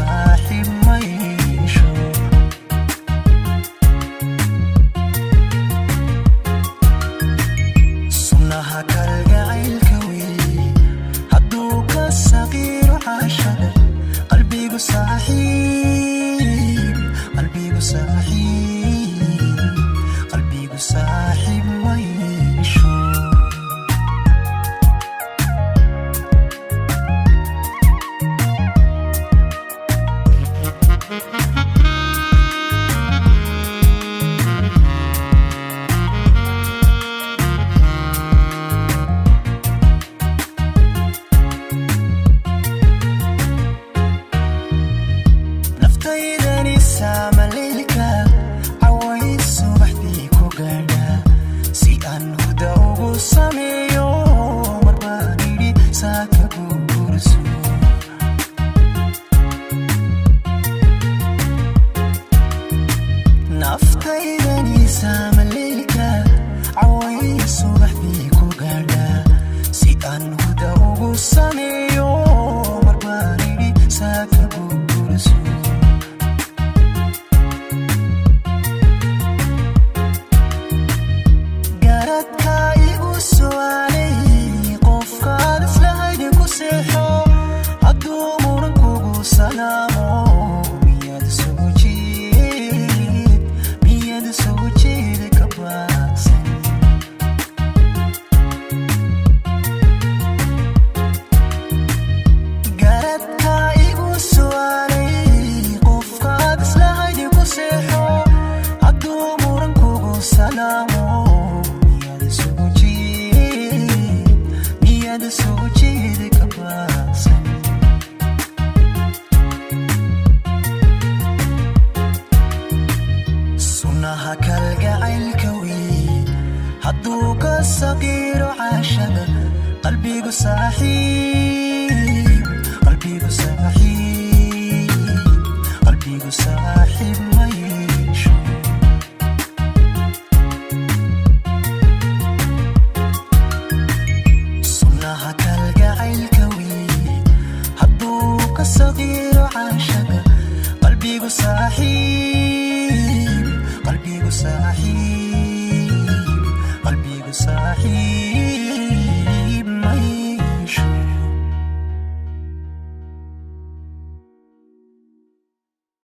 saaxiib ma yeesho. sunnaha kalgacaylka weeye hadduu ka saqiiro caashada qalbigu saaxiib qalbigu saaxiib ma yeesho. naftaydani saamaleylka caways subaxdii ku gaadha si aan hurda ugu sameeyo marbaan idhi saaka gurso. naftaydani saamaleylka caways subaxdii ku gaadha si aan hurda ugu sameeyo marbaan idhi saaka gurso. garadka igu su'aalay qofkaad islahaydi ku seexo hadduu muran kugu salaamo miyaad soo jeeda ka baaqsan. garadka igu su'aalay qofkaad islahaydi ku seexo hadduu muran kugu salaamo miyaad soo jeeda ka baaqsan. sunnaha kalgacaylka weeye hadduu ka saqiiro caashada qalbigu saaxiib